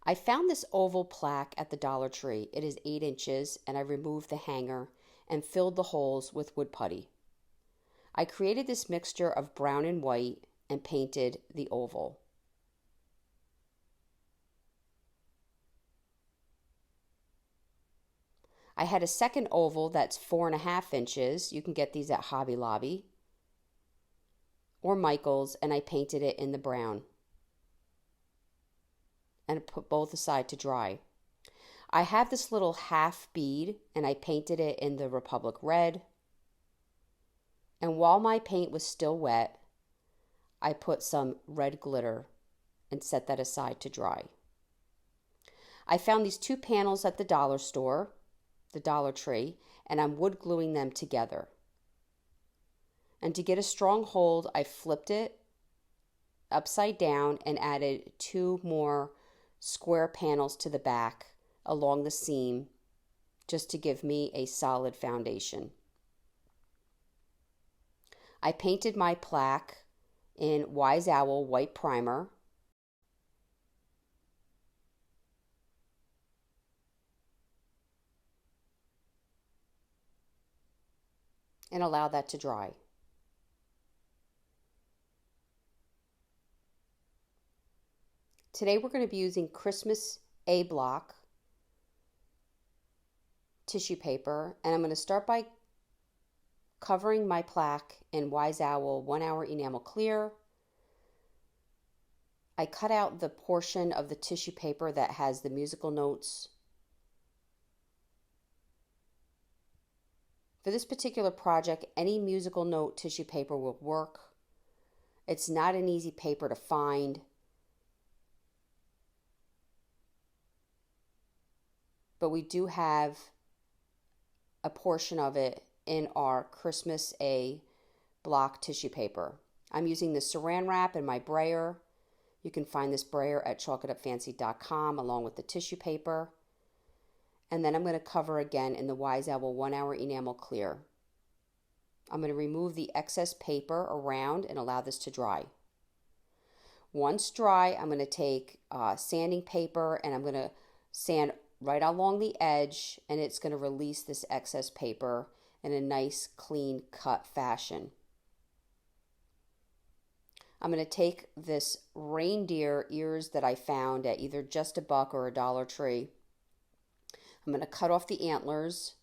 I found this oval plaque at the Dollar Tree. It is 8 inches, and I removed the hanger and filled the holes with wood putty. I created this mixture of brown and white and painted the oval. I had a second oval that's 4.5 inches. You can get these at Hobby Lobby or Michael's, and I painted it in the brown and put both aside to dry. I have this little half bead, and I painted it in the Republic Red. And while my paint was still wet, I put some red glitter and set that aside to dry. I found these 2 panels at the dollar store, the Dollar Tree, and I'm wood gluing them together. And to get a strong hold, I flipped it upside down and added 2 more square panels to the back along the seam just to give me a solid foundation. I painted my plaque in Wise Owl white primer. And allow that to dry. Today we're going to be using Christmas A block tissue paper, and I'm going to start by covering my plaque in Wise Owl 1 hour enamel clear. I cut out the portion of the tissue paper that has the musical notes. For this particular project, any musical note tissue paper will work. It's not an easy paper to find, but we do have a portion of it in our Christmas A block tissue paper. I'm using the saran wrap in my brayer. You can find this brayer at chalkitupfancy.com along with the tissue paper. And then I'm going to cover again in the Wise Owl 1 hour enamel clear. I'm going to remove the excess paper around and allow this to dry. Once dry, I'm going to take sanding paper and I'm going to sand right along the edge, and it's going to release this excess paper in a nice clean cut fashion. I'm going to take this reindeer ears that I found at either Just a Buck or a Dollar Tree. I'm going to cut off the antlers,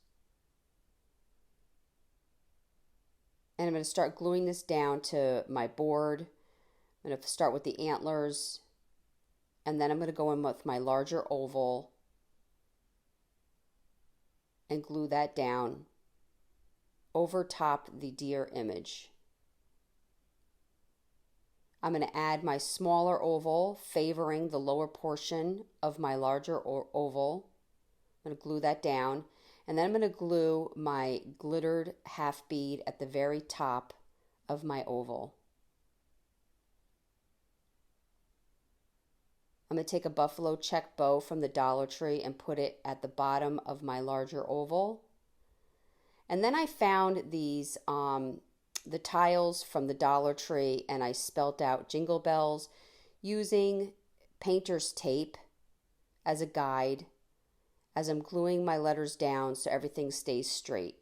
and I'm going to start gluing this down to my board. I'm going to start with the antlers, and then I'm going to go in with my larger oval and glue that down over top the deer image. I'm going to add my smaller oval, favoring the lower portion of my larger oval. I'm going to glue that down, and then I'm going to glue my glittered half bead at the very top of my oval. I'm going to take a buffalo check bow from the Dollar Tree and put it at the bottom of my larger oval. And then I found these, the tiles from the Dollar Tree, and I spelt out Jingle Bells using painter's tape as a guide as I'm gluing my letters down so everything stays straight.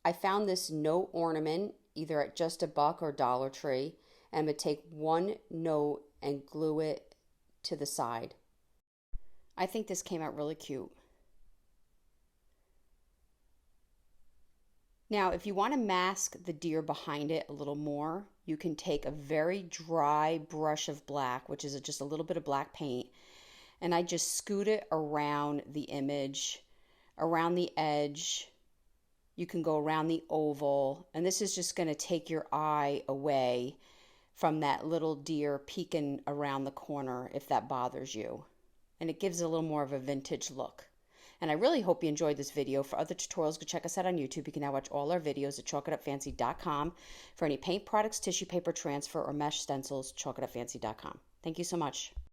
I found this note ornament either at Just a Buck or Dollar Tree, and I'm going to take one note and glue it to the side. I think this came out really cute. Now, if you want to mask the deer behind it a little more, you can take a very dry brush of black, which is just a little bit of black paint, and I just scoot it around the image, around the edge. You can go around the oval, and this is just going to take your eye away from that little deer peeking around the corner if that bothers you. And it gives it a little more of a vintage look. And I really hope you enjoyed this video. For other tutorials, go check us out on YouTube. You can now watch all our videos at chalkitupfancy.com. For any paint products, tissue paper transfer, or mesh stencils, chalkitupfancy.com. Thank you so much.